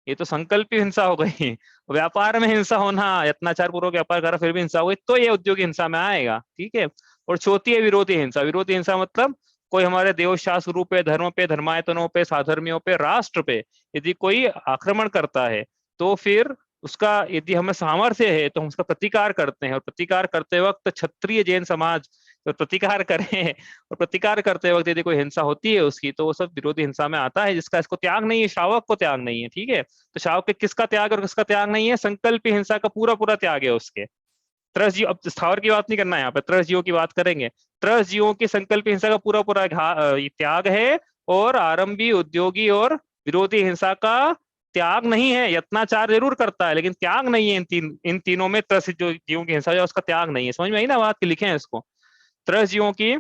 ये तो संकल्पी हिंसा हो गई, व्यापार में हिंसा होना, यत्नाचार पूर्वक व्यापार करा फिर भी हिंसा हो गई, तो ये उद्योगी हिंसा में आएगा, ठीक है। और चौथी है विरोधी हिंसा। विरोधी हिंसा मतलब कोई हमारे देव शास्त्र पे, धर्म पे, धर्मायतनों पे, साधर्मियों पे, राष्ट्र पे यदि कोई आक्रमण करता है तो फिर उसका यदि हमें सामर्थ्य है तो हम उसका प्रतिकार करते हैं, और प्रतिकार करते वक्त क्षत्रिय जैन समाज तो प्रतिकार करें, और प्रतिकार करते वक्त यदि कोई हिंसा होती है उसकी, तो वो सब विरोधी हिंसा में आता है, जिसका इसको त्याग नहीं है, श्रावक को त्याग नहीं है। ठीक है, तो श्रावक के किसका त्याग और किसका त्याग नहीं है? संकल्पी हिंसा का पूरा पूरा त्याग है उसके। त्रस जीव, अब स्थावर की बात नहीं करना है यहाँ पे, त्रस जीवों की बात करेंगे। त्रस जीवों की संकल्प हिंसा का पूरा पूरा त्याग है, और आरंभी, उद्योगी और विरोधी हिंसा का त्याग नहीं है। यत्नाचार जरूर करता है, लेकिन त्याग नहीं है। इन तीनों में त्रस जो जीवों की हिंसा है उसका त्याग नहीं है। समझ में आई ना बात की? लिखे हैं इसको, त्रस जीवों की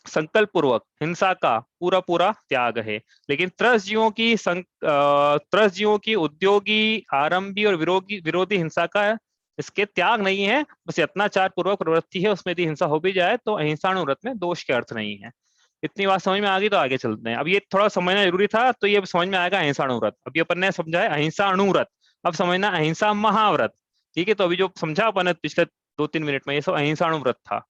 संकल्प पूर्वक हिंसा का पूरा पूरा त्याग है, लेकिन त्रस जीवों की उद्योगी, आरंभी और विरोधी हिंसा का इसके त्याग नहीं है। बस यत्नाचार पूर्वक प्रवृत्ति है, उसमें यदि हिंसा हो भी जाए तो अहिंसाणुव्रत में दोष के अर्थ नहीं है। इतनी बात समझ में आ गई, तो आगे चलते हैं। अब ये थोड़ा समझना जरूरी था, तो ये समझ में आएगा अहिंसाणुव्रत। अभी अपन ने समझा है अहिंसाणुव्रत, अब समझना अहिंसा महाव्रत। ठीक है, तो अभी जो समझा अपन ने पिछले 2-3 मिनट में, ये सब अहिंसाणुव्रत था।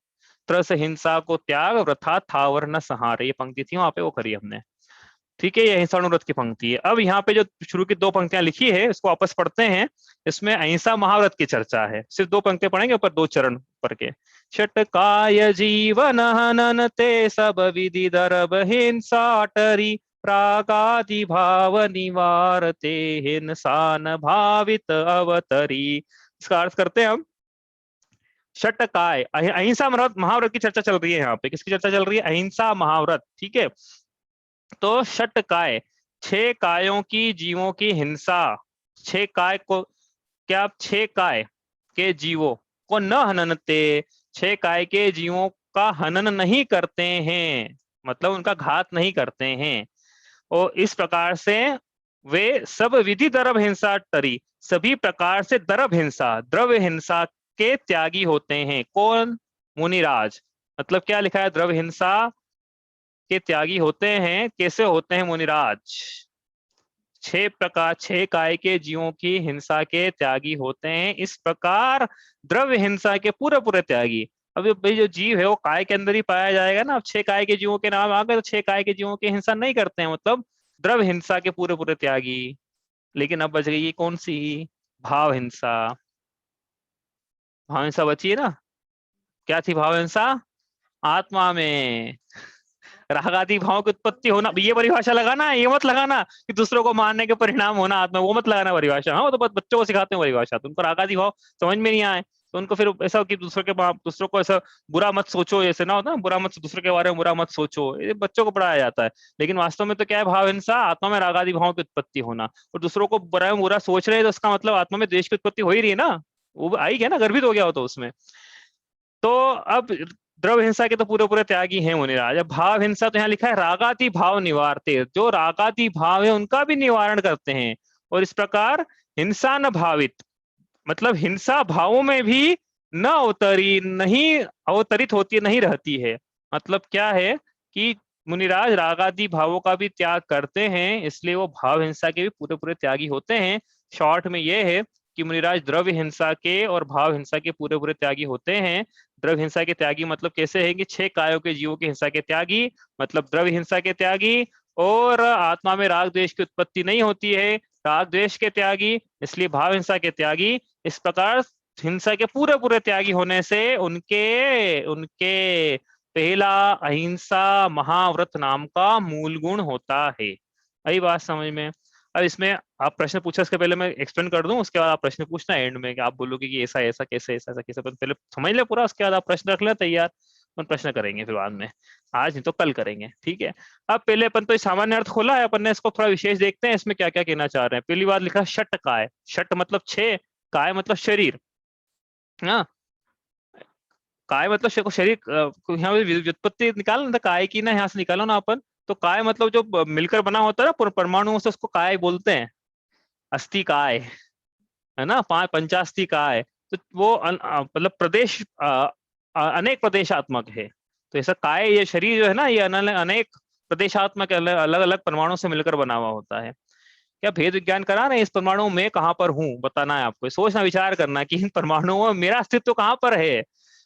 त्रस हिंसा को त्याग, व्रथा थावर न सहारे, ये पंक्ति थी वहां पे, वो करी हमने। ठीक है, ये अहिंसाणुव्रत की पंक्ति है। अब यहाँ पे जो शुरू की 2 पंक्तियां लिखी है, इसको वापस पढ़ते हैं। इसमें अहिंसा महाव्रत की चर्चा है, सिर्फ 2 पंक्तियां पढ़ेंगे, ऊपर 2 चरण पढ़ के। षटकाय जीवन हनन ते सब विधि दरब हिंसा टरी, प्रागादि भाव निवारते हिंसान भावित अवतरी। इसका अर्थ करते हैं हम। षटकाय, अहिंसा महाव्रत की चर्चा चल रही है यहाँ पे। किसकी चर्चा चल रही है? अहिंसा महाव्रत। ठीक है, तो षटकाय, 6 कायों की जीवों की हिंसा। 6 काय को, क्या आप 6 काय के जीवों को न हननते, 6 काय के जीवों का हनन नहीं करते हैं, मतलब उनका घात नहीं करते हैं। और इस प्रकार से वे सब विधि दरब हिंसा टरी, सभी प्रकार से दरब हिंसा, द्रव्य हिंसा के त्यागी होते हैं। कौन? मुनिराज। मतलब क्या लिखा है? द्रव्य हिंसा के त्यागी होते हैं। कैसे होते हैं मुनिराज? 6 काय के जीवों की हिंसा के त्यागी होते हैं, इस प्रकार द्रव्य हिंसा के पूरे पूरे त्यागी। अब भाई जो जीव है वो काय के अंदर ही पाया जाएगा ना। अब 6 काय के जीवों के नाम आ गए, तो 6 काय के जीवों की हिंसा नहीं करते हैं, मतलब द्रव्य हिंसा के पूरे पूरे त्यागी। लेकिन अब बच गई कौन सी? भाव हिंसा। भाव हिंसा बची है ना। क्या थी भाव हिंसा? आत्मा में रागादि भाव की उत्पत्ति होना। ये परिभाषा लगाना, ये मत लगाना कि दूसरों को मारने के परिणाम होना आत्मा, वो मत लगाना परिभाषा। हाँ, वो तो बच्चों को सिखाते हैं परिभाषा, तो उनको रागादि भाव समझ में नहीं आए तो उनको फिर ऐसा कि दूसरों को ऐसा बुरा मत सोचो, जैसे ना होता है बुरा मत, दूसरों के बारे में बुरा मत सोचो, ये बच्चों को पढ़ाया जाता है। लेकिन वास्तव में तो क्या है? भाव हिंसा, आत्मा में रागादि भाव की उत्पत्ति होना। और दूसरों को बुरा में बुरा सोच रहे हैं तो उसका मतलब आत्मा में द्वेष की उत्पत्ति हो ही रही है ना, वो आई है ना, गर्भित हो गया हो तो उसमें। तो अब द्रव्य हिंसा के तो पूरे पूरे त्यागी हैं मुनिराज। अब भाव हिंसा, तो यहाँ लिखा है रागाति भाव निवारते, जो रागाति भाव है उनका भी निवारण करते हैं। और इस प्रकार हिंसा न भावित, मतलब हिंसा भावों में भी न अवतरित होती, नहीं रहती है। मतलब क्या है कि मुनिराज रागादि भावों का भी त्याग करते हैं, इसलिए वो भाव हिंसा के भी पूरे पूरे त्यागी होते हैं। शॉर्ट में ये है कि मुनिराज द्रव्य हिंसा के और भाव हिंसा के पूरे पूरे त्यागी होते हैं। द्रव्य हिंसा के त्यागी मतलब कैसे है कि 6 कायों के जीवों की हिंसा के त्यागी, मतलब द्रव्य हिंसा के त्यागी। और आत्मा में राग द्वेष की उत्पत्ति नहीं होती है, राग द्वेष के त्यागी, इसलिए भाव हिंसा के त्यागी। इस प्रकार हिंसा के पूरे पूरे त्यागी होने से उनके पहला अहिंसा महाव्रत नाम का मूल गुण होता है। यही बात समझ में। अब इसमें आप प्रश्न पूछा, इसके पहले मैं एक्सप्लेन कर दूं, उसके बाद आप प्रश्न पूछना एंड में, कि आप बोलोगे कि ऐसा ऐसा कैसे, ऐसा ऐसा कैसे। पहले समझ ले पूरा, उसके बाद आप प्रश्न रख ले तैयार, अपन प्रश्न करेंगे फिर बाद में, आज नहीं तो कल करेंगे। ठीक है, अब पहले अपन तो सामान्य अर्थ खोला है, अपन ने इसको थोड़ा विशेष देखते हैं इसमें क्या क्या कहना चाह रहे हैं। पहली बात लिखा षट काय, षट मतलब 6, काय मतलब शरीर। हाँ, काय मतलब शरीर, यहाँ व्युत्पत्ति निकालना था काय की ना, यहाँ से निकालो ना अपन। तो काय मतलब जो मिलकर बना होता है ना परमाणुओं से, उसको काय बोलते हैं। अस्थि काय है ना, 5 पंचास्थि काय। तो वो मतलब प्रदेश, अनेक प्रदेशात्मक है। तो ऐसा काय, ये शरीर जो है ना, ये अनेक प्रदेशात्मक अलग अलग परमाणु से मिलकर बना हुआ होता है। क्या भेद विज्ञान करा ना, इस परमाणु में कहाँ पर हूँ बताना है आपको, सोचना विचार करना कि इन परमाणुओं में मेरा अस्तित्व कहाँ पर है।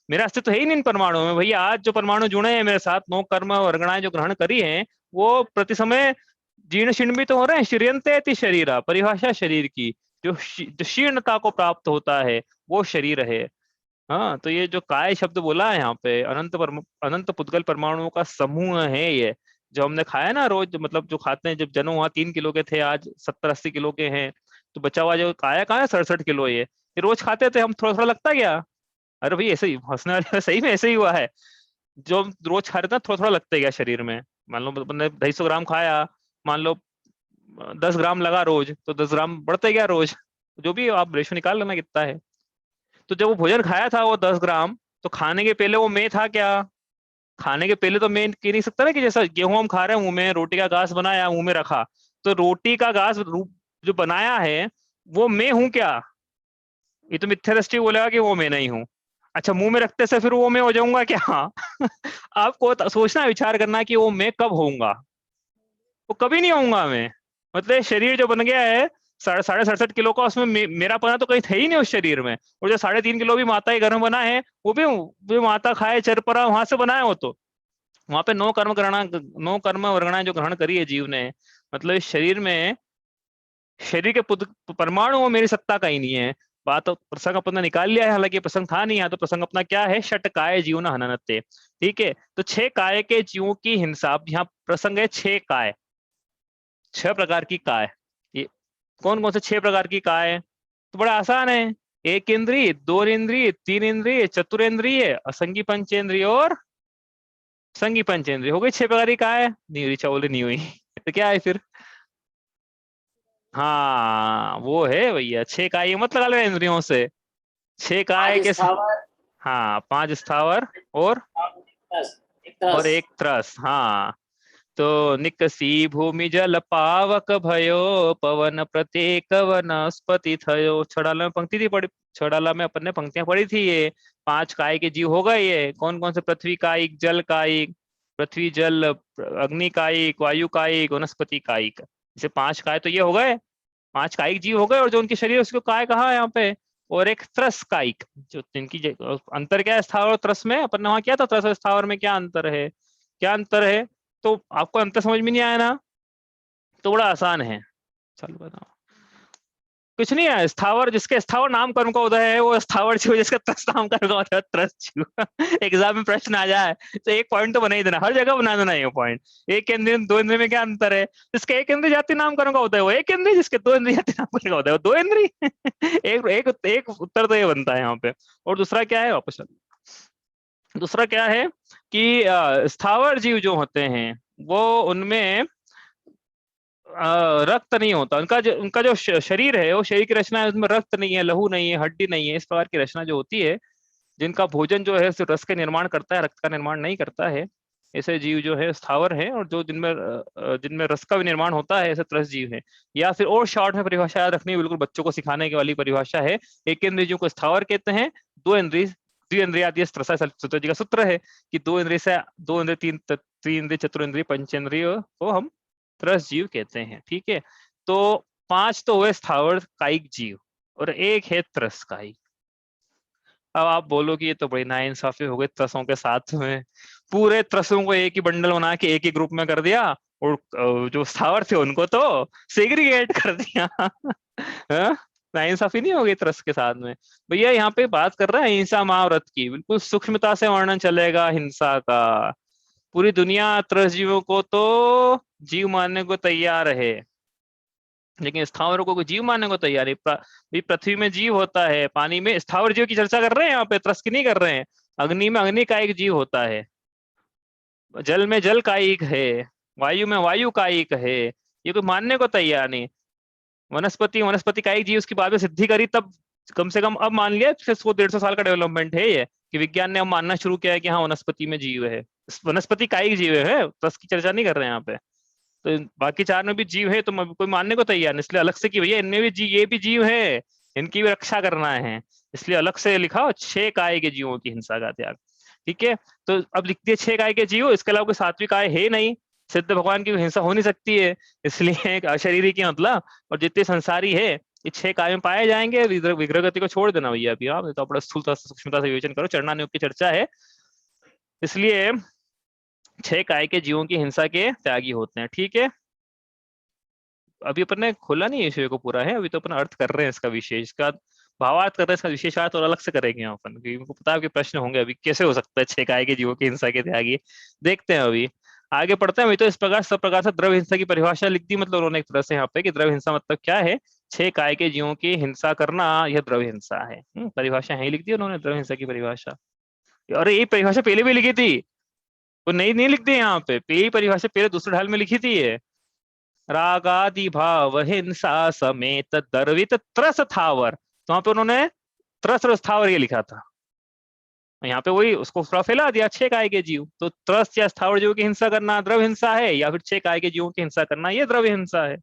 मेरा अस्तित्व है ही नहीं इन परमाणुओं में। भैया आज जो परमाणु जुड़े हैं मेरे साथ, 9 कर्म वर्गणाएं जो ग्रहण करी हैं, वो प्रति समय जीर्ण शीर्ण भी तो हो रहे हैं। श्रियंते शरीरा, परिभाषा शरीर की, जो क्षीणता को प्राप्त होता है वो शरीर है। हाँ, तो ये जो काय शब्द बोला है यहाँ पे, अनंत पुद्गल परमाणुओं का समूह है ये, जो हमने खाया ना रोज, मतलब जो खाते हैं, जब जन्म हुआ 3 किलो के थे, आज 70-80 किलो के हैं, तो बचा हुआ जो काया कहाँ है 67 किलो, ये रोज खाते थे हम, थोड़ा थोड़ा लगता है क्या? अरे भाई ऐसे ही हंसने वाले, सही में ऐसे ही हुआ है। जो हम रोज खा रहे थे थोड़ा थोड़ा लगता है क्या शरीर में? मान लो मैंने 250 ग्राम खाया, मान लो 10 ग्राम लगा रोज, तो 10 ग्राम बढ़ता है क्या रोज? जो भी आप रेशो निकाल लेना कितना है। तो जब वो भोजन खाया था वो 10 ग्राम, तो खाने के पहले वो मैं था क्या? खाने के पहले तो मैं कह नहीं सकता ना कि जैसा गेहूं हम खा रहे हैं मुंह में, रोटी का घास बनाया मुंह में रखा, तो रोटी का घास जो बनाया है वो मैं हूं क्या? ये तो मिथ्या दृष्टि बोलेगा कि वो मैं नहीं हूँ। अच्छा, मुंह में रखते से फिर वो मैं हो जाऊंगा क्या? आपको सोचना, विचार करना कि वो मैं कब होऊंगा। वो कभी नहीं होऊंगा मैं। मतलब शरीर जो बन गया है 67.5 किलो का, उसमें मेरा पना तो कहीं था ही नहीं उस शरीर में। और जो 3.5 किलो भी माता के घर में बना है, वो भी माता खाए चर परा वहां से बना है वो तो। वहां पे नो कर्म वर्गणा जो ग्रहण करी है जीव ने, मतलब इस शरीर में, शरीर के परमाणु वो मेरी सत्ता का ही नहीं है। बात तो प्रसंग अपना निकाल लिया है, हालांकि प्रसंग था नहीं यहाँ, तो प्रसंग अपना क्या है, षट काय जीव न हननते। ठीक है, तो 6 काय के जीवों की हिंसा, यहाँ प्रसंग है 6 काय, 6 प्रकार की काय। ये कौन कौन से 6 प्रकार की काय है? तो बड़ा आसान है, 1 इंद्रिय, 2 इंद्रिय, 3 इंद्रिय, चतुरेंद्रिय, असंगी पंचेंद्रिय और संगी पंचेंद्रिय। हो गई 6 प्रकार की काय। नहीं हुई, चावल नहीं हुई। तो क्या है फिर? हाँ वो है भैया, 6 काय, मत लगा लेना इंद्रियों से। 6 काय आज के स्थावर, हाँ, 5 स्थावर और बस एक और तरस। 1 त्रस। हाँ, तो निकसी भूमि जल पावक भयो, पवन प्रत्येक वनस्पति थयो। छड़ाला में पंक्ति थी पढ़ी, छड़ाला में अपन ने पंक्तियां पढ़ी थी। ये 5 काय के जीव हो गए। ये कौन कौन से? पृथ्वी कायिक, जल कायिक, पृथ्वी जल, अग्नि कायिक, वायु कायिक, वनस्पति कायिक। जैसे 5 काय तो ये हो गए, 5 कायिक जीव हो गए, और जो उनके शरीर उसको काय कहा है यहाँ पे। और एक त्रस कायिक, जो जिनकी अंतर क्या है स्थावर और त्रस में, अपन ने वहां किया था, त्रस और स्थावर में क्या अंतर है, क्या अंतर है? तो आपको अंतर समझ में नहीं आया ना, तो बड़ा आसान है, चलो बताओ। कुछ नहीं है, स्थावर जिसके स्थावर नाम कर्म का उदय है वो स्थावर जीव, जिसका त्रस नाम कर्म का उदय है त्रस जीव। एग्जाम में प्रश्न आ जाए तो एक पॉइंट तो बना ही देना, हर जगह बना देना ये पॉइंट। एक इंद्रिय 2 इंद्रिय में क्या अंतर है? जिसके 1 इंद्रिय जाति नाम कर्म का उदय है वो 1 इंद्रिय, जिसके 2 इंद्रिय जाति नाम कर्म का उदय है वो 2 इंद्रिय। एक एक एक उत्तर तो ये बनता है यहाँ पे। और दूसरा क्या है, वापस दूसरा क्या है कि स्थावर जीव जो होते हैं वो, उनमें रक्त नहीं होता। उनका जो शरीर है, वो शरीर की रचना है, उसमें रक्त नहीं है, लहू नहीं है, हड्डी नहीं है, इस प्रकार की रचना जो होती है। जिनका भोजन जो है सिर्फ रस का निर्माण करता है, रक्त का निर्माण नहीं करता है, ऐसे जीव जो है स्थावर है। और जो जिनमें रस का भी निर्माण होता है, ऐसे त्रस जीव है। या फिर और शॉर्ट में परिभाषा याद रखनी है, बिल्कुल बच्चों को सिखाने की वाली परिभाषा है। 1 इंद्रिय जीव को स्थावर कहते हैं, 2 इंद्रिय, द्विइंद्रियादि त्रसा, सूत्र जी का सूत्र है कि 2 इंद्रिय से 2 इंद्रिय, 3 इंद्रिय, चतुरेंद्रिय, पंचेंद्रिय को हम त्रस जीव कहते हैं। ठीक है, तो 5 तो हुए स्थावर कायिक जीव और एक है त्रस कायिक। अब आप बोलो कि ये तो बड़ी नाइंसाफी हो गई त्रसों के साथ में, पूरे त्रसों को एक ही बंडल बना के एक ही ग्रुप में कर दिया, और जो स्थावर थे उनको तो सेग्रीगेट कर दिया। हाँ? नाइंसाफी नहीं हो गई त्रस के साथ में? भैया यहाँ पे बात कर रहा है हिंसा महाव्रत की, बिल्कुल सूक्ष्मता से वर्णन चलेगा हिंसा का। पूरी दुनिया त्रस जीवों को तो जीव मानने को तैयार है, लेकिन स्थावरों को कोई जीव मानने को तैयार है। भी पृथ्वी में जीव होता है, पानी में स्थावर जीव की चर्चा कर रहे हैं यहाँ पे, त्रस की नहीं कर रहे हैं। अग्नि में अग्नि का एक जीव होता है, जल में जल का एक है, वायु में वायु का एक है, ये कोई मानने को तैयार नहीं। वनस्पति का एक जीव, उसकी बाद में सिद्धि करी तब कम से कम अब मान लिया, पिछले 100-150 साल का डेवलपमेंट है ये, कि विज्ञान ने अब मानना शुरू किया है कि हाँ वनस्पति में जीव है। वनस्पति का एक जीव है, त्रस की चर्चा नहीं कर रहे हैं यहाँ पे। तो बाकी 4 में भी जीव है, तो कोई मानने को तैयार नहीं, इसलिए अलग से कि भैया इनमें भी ये भी जीव है, इनकी भी रक्षा करना है, इसलिए अलग से लिखा 6 काय के जीवों की हिंसा का त्याग। ठीक है, तो अब लिख दिए 6 काय के जीव, इसके अलावा कोई 7वीं काय है नहीं, सिद्ध भगवान की हिंसा हो नहीं सकती है, इसलिए एक अशरीरी की मतलब। और जितने संसारी है ये 6 काय में पाए जाएंगे। विग्रह गति को छोड़ देना भैया अभी, आप तो अपना स्थूलता सूक्ष्मता से विवेचन करो, चरणानुयोग की चर्चा है, इसलिए 6 काय के जीवों की हिंसा के त्यागी होते हैं। ठीक है, अभी अपन ने खोला नहीं विषय को पूरा है, अभी तो अपन अर्थ कर रहे हैं इसका विशेष का। भावार्थ कर रहे हैं, इसका विशेषार्थ और अलग से करेंगे यहाँ अपन, क्योंकि उनको पता है कि प्रश्न होंगे अभी कैसे हो सकता है 6 काय के जीवों की हिंसा के त्यागी। देखते हैं अभी आगे पढ़ते हैं। अभी तो इस प्रकार सब प्रकार से द्रव्य हिंसा की परिभाषा लिख दी, मतलब उन्होंने एक तरह से यहाँ पे कि द्रव्य हिंसा मतलब क्या है, 6 काय के जीवों की हिंसा करना यह द्रव्य हिंसा है। परिभाषा यही लिख दी उन्होंने द्रव्य हिंसा की परिभाषा। और ये परिभाषा पहले भी लिखी थी, वो नई नहीं लिख दी यहाँ पे, पहली परिभाषा पहले दूसरे ढाल में लिखी थी ये। रागादि भाव हिंसा समेत दर्वित त्रस थावर, तो वहां पे उन्होंने त्रस और स्थावर ये लिखा था, यहाँ पे वही उसको थोड़ा फैला दिया 6 काय के जीव। तो त्रस या स्थावर जीवों की हिंसा करना द्रव्य हिंसा है, या फिर 6 काय के जीवों की हिंसा करना ये द्रव्य हिंसा है।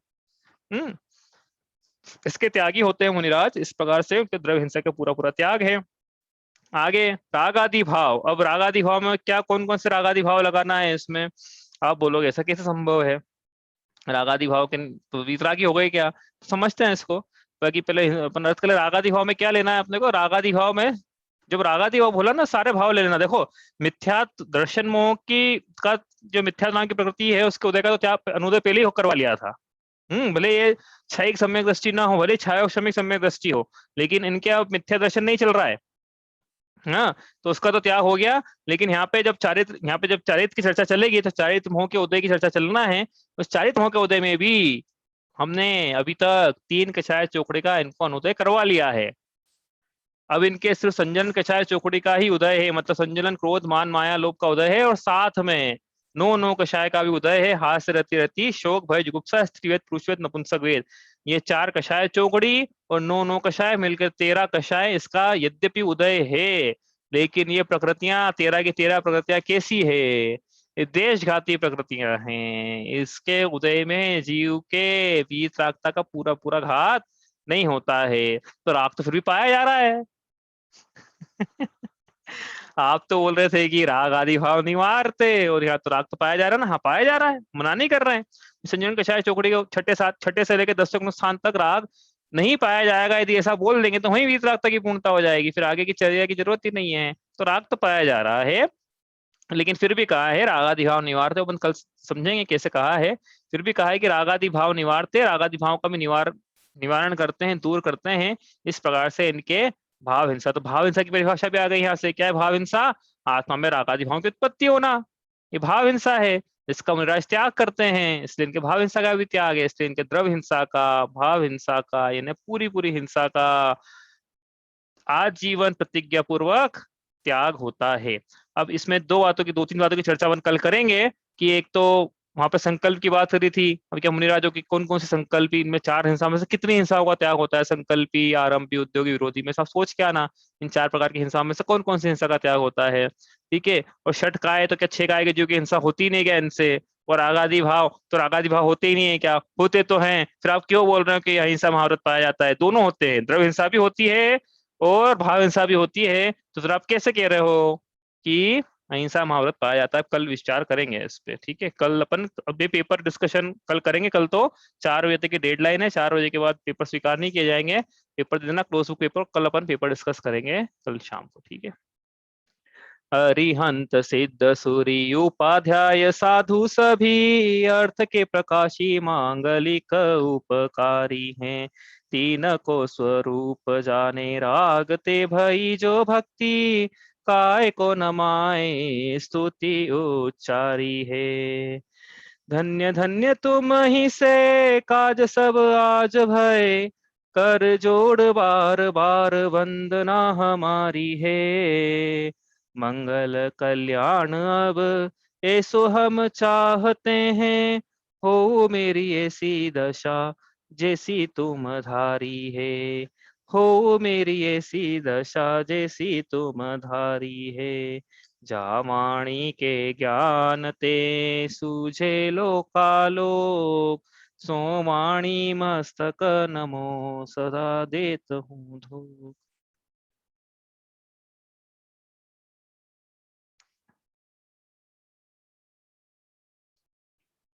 इसके त्यागी होते हैं मुनिराज, इस प्रकार से द्रव्य हिंसा का पूरा पूरा त्याग है। आगे रागादि भाव, अब रागादि भाव में क्या कौन कौन से रागादि भाव लगाना है इसमें, आप बोलोगे ऐसा कैसे संभव है, रागादि भाव के तो वीतरागी हो गए क्या, समझते हैं इसको। बाकी पहले अपन अर्थ कर ले, रागादि भाव में क्या लेना है अपने को, रागादि भाव में जब रागादि भाव बोला ना सारे भाव ले लेना। देखो मिथ्या दर्शन मोह की का जो मिथ्या नाम की प्रकृति है उसके उदय का तो त्याग अनुदय पहले ही करवा लिया था। भले ये क्षयिक सम्यक दृष्टि ना हो, भले छाया क्षमिक सम्यक दृष्टि हो, लेकिन इनके अब मिथ्या दर्शन नहीं चल रहा है। हाँ, तो उसका तो त्याग हो गया। लेकिन यहाँ पे जब चारित्र की चर्चा चलेगी तो चारित्र मोह के उदय की चर्चा चलना है। उस चारित्र मोह के उदय में भी हमने अभी तक 3 कषाय चौकड़ी का इनको अनुदय करवा लिया है। अब इनके सिर्फ संजन कषाय चौकड़ी का ही उदय है, मतलब संजलन क्रोध मान माया लोभ का उदय है, और साथ में 9 कषाय का भी उदय है, हास्य रति रति शोक भय जुगुप्सा स्त्रीवेद पुरुषवेद नपुंसक वेद। ये 4 कषाय चौकड़ी और 9 कषाय मिलकर 13 कषाय इसका यद्यपि उदय है, लेकिन ये प्रकृतियां 13 की 13 प्रकृतियां कैसी है, ये देशघाती प्रकृतियां हैं। इसके उदय में जीव के वीतरागता का पूरा पूरा घात नहीं होता है, तो राग तो फिर भी पाया जा रहा है। आप तो बोल रहे थे कि राग आदि भाव नहीं मारते, और यहाँ तो राग तो पाया जा रहा है ना, हाँ पाया जा रहा है, मना नहीं कर रहे हैं। संजन कषाय चौकड़ी के छठे से लेकर 10वें स्थान तक राग नहीं पाया जाएगा, यदि ऐसा बोल देंगे तो वही वीतरागता की पूर्णता हो जाएगी, फिर आगे की चर्या की जरूरत ही नहीं है। तो राग तो पाया जा रहा है, लेकिन फिर भी कहा है रागादि भाव निवारते, अपन कल समझेंगे कैसे कहा है। फिर भी कहा है कि रागादि भाव निवारते, रागादि भाव का भी निवारण करते हैं, दूर करते हैं, इस प्रकार से इनके भाव हिंसा। तो भाव हिंसा की परिभाषा भी आ गई यहाँ से, क्या है भाव हिंसा, आत्मा में रागादि भाव की उत्पत्ति होना, ये भाव हिंसा है। इसका मुनिराज त्याग करते हैं, इसलिए इनके भाव हिंसा का भी त्याग है, इसलिए इनके द्रव्य हिंसा का, भाव हिंसा का, यानी पूरी पूरी हिंसा का आजीवन प्रतिज्ञा पूर्वक त्याग होता है। अब इसमें 2-3 बातों की चर्चा अपन कल करेंगे, कि एक तो वहां पे संकल्प की बात करी थी, अब क्या मुनिराजों की कौन कौन सी संकल्पी, इनमें 4 हिंसा में से कितनी हिंसाओं का त्याग होता है, संकल्पी, आरंभी, उद्योगी, विरोधी में, सब सोच के आना इन 4 प्रकार की हिंसा में से कौन कौन सी हिंसा का त्याग होता है। ठीक है, और षट काय तो क्या 6 काय के जीव की हिंसा होती नहीं क्या इनसे, और रागादि भाव तो रागादि भाव होते ही नहीं है क्या, होते तो हैं, फिर आप क्यों बोल रहे हो कि अहिंसा महाव्रत पाया जाता है, दोनों होते हैं, द्रव्य हिंसा भी होती है और भाव हिंसा भी होती है, तो फिर आप कैसे कह रहे हो कि अहिंसा महाव्रत पाया जाता है। कल विचार करेंगे इस पे, ठीक है। कल अपन अभी पेपर डिस्कशन कल करेंगे, कल तो 4 बजे तक की डेडलाइन है, 4 बजे के बाद पेपर स्वीकार नहीं किए जाएंगे, पेपर दे देना क्लोज बुक पेपर, कल अपन पेपर डिस्कस करेंगे कल शाम को, ठीक है। अरिहंत सिद्ध सूरी उपाध्याय साधु सभी, अर्थ के प्रकाशी मांगलिक उपकारी हैं, 3 को स्वरूप जाने रागते भई जो भक्ति, काय को नमाए स्तुति उच्चारी है। धन्य धन्य तुम ही से काज सब आज भय, कर जोड़ बार बार वंदना हमारी है। मंगल कल्याण अब ऐसो हम चाहते हैं, हो मेरी ऐसी दशा जैसी तुम धारी है, हो मेरी ऐसी दशा जैसी तुम धारी है। जामाणी के ज्ञान ते सूझे लोकालोक, सोमाणी मस्तक नमो सदा देत हूँ धूप।